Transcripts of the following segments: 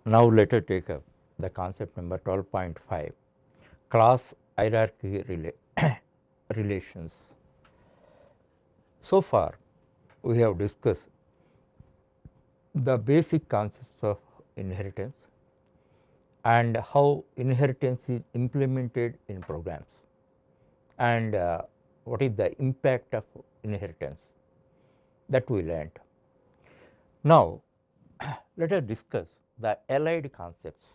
Now, let us take up the concept number 12.5, class hierarchy relations. So far, we have discussed the basic concepts of inheritance and how inheritance is implemented in programs, and what is the impact of inheritance that we learned. Now, let us discuss the allied concepts.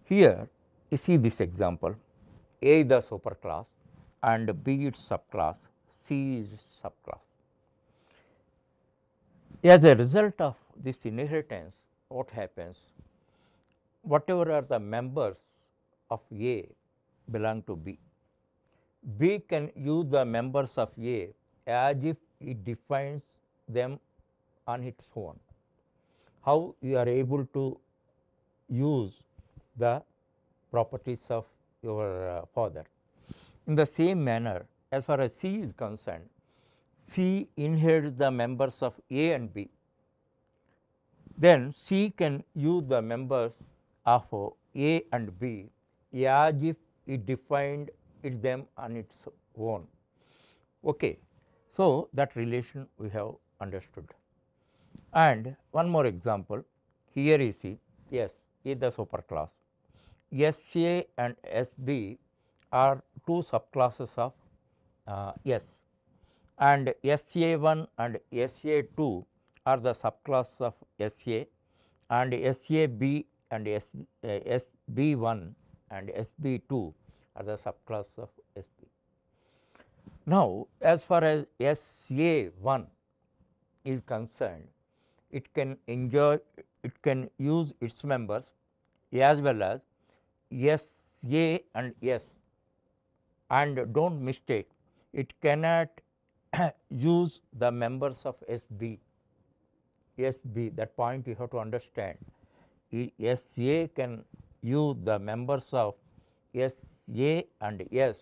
Here, you see this example: A is the superclass and B its subclass, C is its subclass. As a result of this inheritance, what happens? Whatever are the members of A belong to B. B can use the members of A as if it defines them on its own. How you are able to use the properties of your father? In the same manner, as far as C is concerned, C inherits the members of A and B. Then C can use the members of A and B as if it defined them on its own. Okay. So, that relation we have understood. And one more example, here you see S is the superclass. SA and SB are two subclasses of S, and SA1 and SA2 are the subclasses of SA, and SAB and SB1 and SB2 are the subclasses of SB. Now, as far as SA1 is concerned, it can use its members as well as SA and S, and do not mistake, it cannot use the members of SB. That point you have to understand. SA can use the members of SA and S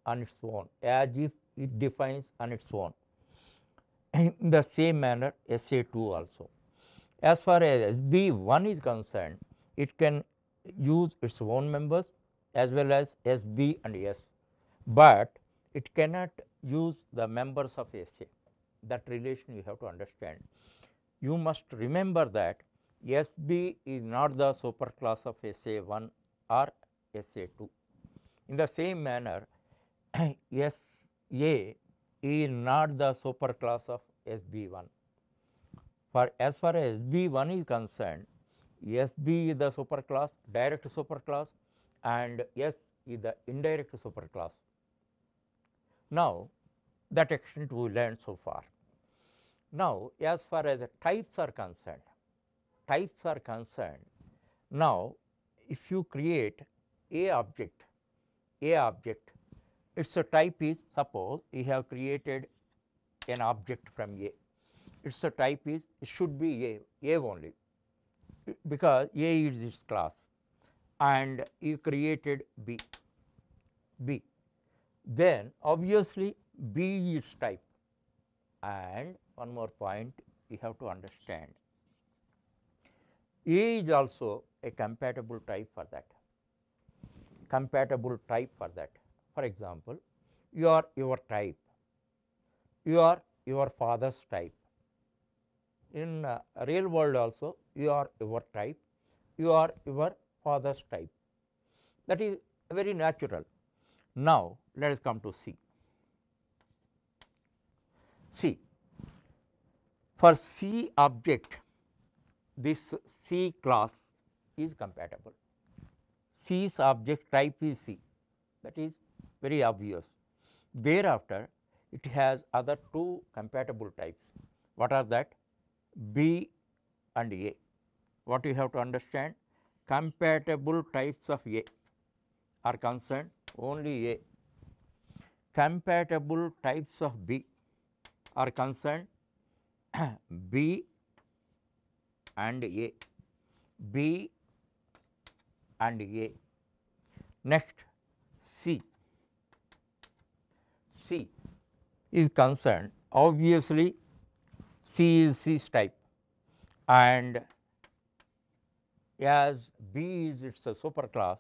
on its own as if it defines on its own. In the same manner, SA2 also. As far as SB1 is concerned, it can use its own members as well as SB and S, but it cannot use the members of SA. That relation you have to understand. You must remember that SB is not the superclass of SA1 or SA2. In the same manner, SA is not the superclass of SB1. For as far as SB1 is concerned, SB is the superclass, direct superclass, and S is the indirect superclass. Now, that extent we learned so far. Now, as far as the types are concerned, now if you create a object, its type is, suppose you have created an object from A, its type is, it should be A only, because A is its class, and you created B, then obviously B is type. And one more point you have to understand, A is also a compatible type for that. For example, you are your type, you are your father's type. In real world also, you are your type, you are your father's type. That is very natural. Now, let us come to C. For C object, this C class is compatible. C's object type is C, that is very obvious. Thereafter, it has other two compatible types. What are that? B and A. What you have to understand? Compatible types of A are concerned only A. Compatible types of B are concerned B and A, B and A. Next, C is concerned, obviously C is C's type, and as B is its a superclass,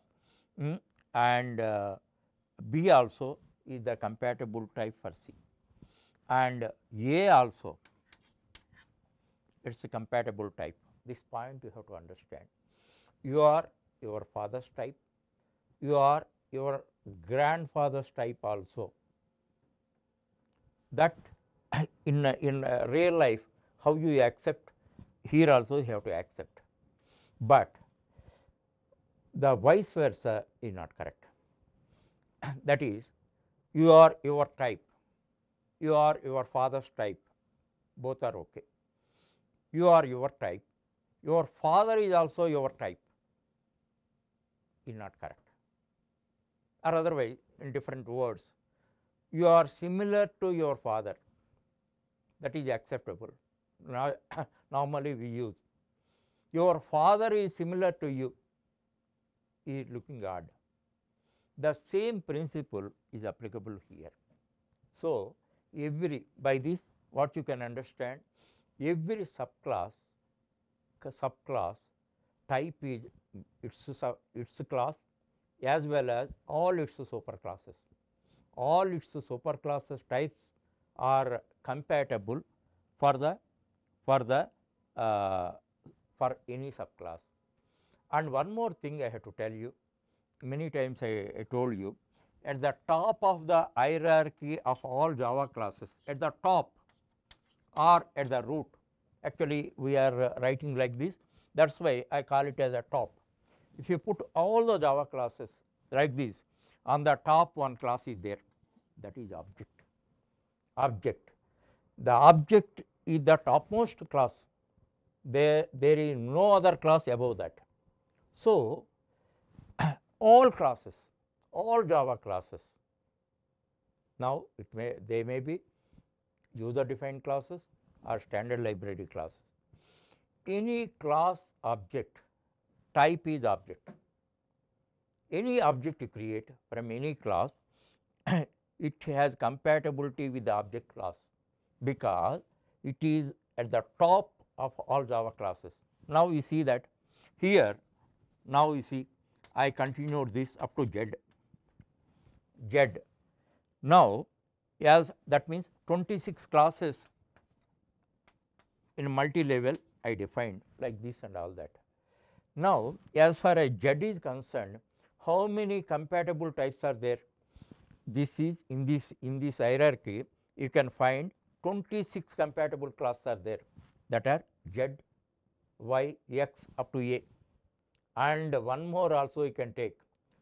and B also is the compatible type for C, and A also it is a compatible type. This point you have to understand. You are your father's type, you are your grandfather's type also. That in real life, how you accept, here also you have to accept, but the vice versa is not correct. That is, you are your type, you are your father's type, both are okay. You are your type, your father is also your type, is not correct. Or otherwise, in different words, you are similar to your father, that is acceptable. Now, normally we use your father is similar to you, is looking odd. The same principle is applicable here. So, every by this what you can understand, every subclass type is its class as well as all its superclasses. All its superclasses types are compatible for the for the for any subclass. And one more thing I have to tell you, many times I told you, at the top of the hierarchy of all Java classes, at the top or at the root, actually we are writing like this, that is why I call it as a top. If you put all the Java classes like this, on the top one class is there, that is object. Object. The object is the topmost class, there is no other class above that. So, all classes, all Java classes, now they may be user defined classes or standard library classes. Any class object type is object. Any object you create from any class it has compatibility with the object class, because it is at the top of all Java classes. Now, you see that here, now you see I continued this up to Z. Now, as that means 26 classes in multi-level I defined like this and all that. Now, as far as Z is concerned, how many compatible types are there? This is in this hierarchy you can find 26 compatible classes are there, that are Z, Y, X up to A, and one more also you can take.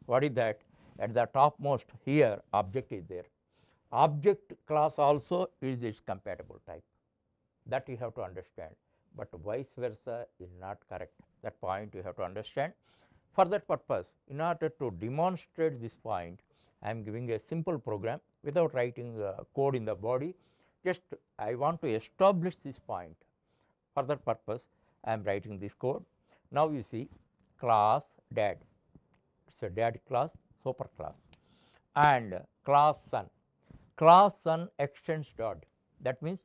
What is that? At the topmost here object is there. Object class also is its compatible type, that you have to understand, but vice versa is not correct. That point you have to understand. For that purpose, in order to demonstrate this point, I am giving a simple program without writing code in the body. Just I want to establish this point. For that purpose, I am writing this code. Now, you see class dad, it is a dad class, super class, and class son. Class son extends dot, that means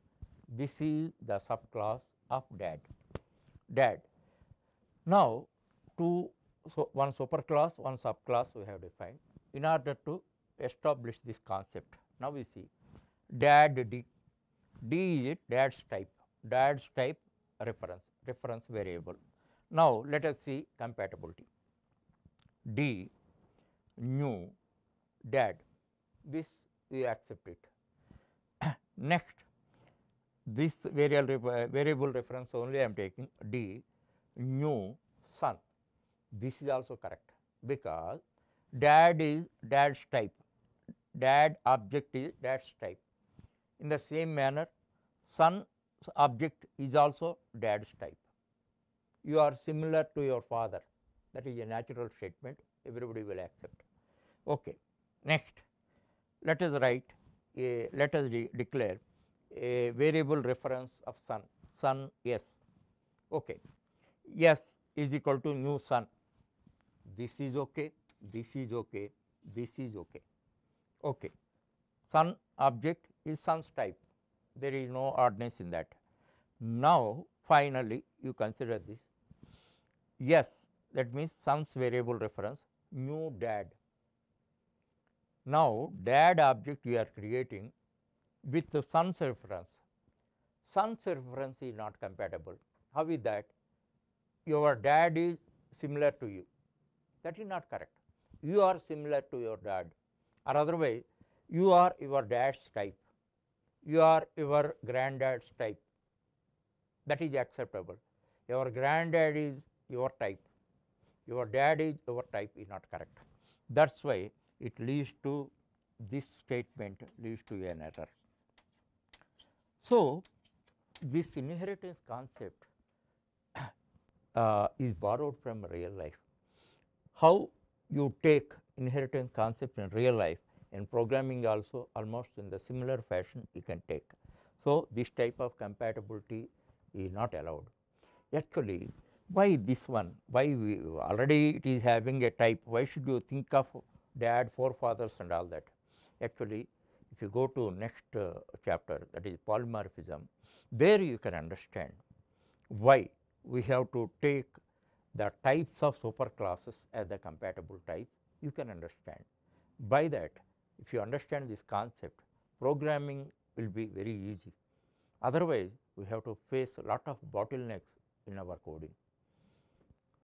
this is the subclass of dad. Now, one superclass, one subclass we have defined in order to establish this concept. Now, we see dad D. D is dad's type reference variable. Now, let us see compatibility. D new dad, this we accept it. Next, this variable reference only I am taking, D new son. This is also correct, because dad is dad's type, dad object is dad's type. In the same manner, son object is also dad's type. You are similar to your father, that is a natural statement, everybody will accept. Okay. Next, let us write let us declare a variable reference of son S. Okay. S is equal to new son. This is okay, this is okay, this is okay. Okay. Son object is son's type, there is no oddness in that. Now, finally, you consider this. Yes, that means son's variable reference mu dad. Now, dad object we are creating with the son's reference. Son's reference is not compatible. How is that? Your dad is similar to you. That is not correct. You are similar to your dad, or otherwise you are your dad's type, you are your granddad's type. That is acceptable. Your granddad is your type, your dad is your type is not correct. That is why it leads to this statement leads to an error. So, this inheritance concept is borrowed from real life. How you take inheritance concept in real life, in programming also almost in the similar fashion you can take. So, this type of compatibility is not allowed. Actually, why this one? Why we already it is having a type? Why should you think of dad, forefathers and all that? Actually, if you go to next chapter, that is polymorphism, there you can understand why we have to take the types of superclasses as a compatible type. You can understand. By that, if you understand this concept, programming will be very easy. Otherwise, we have to face a lot of bottlenecks in our coding.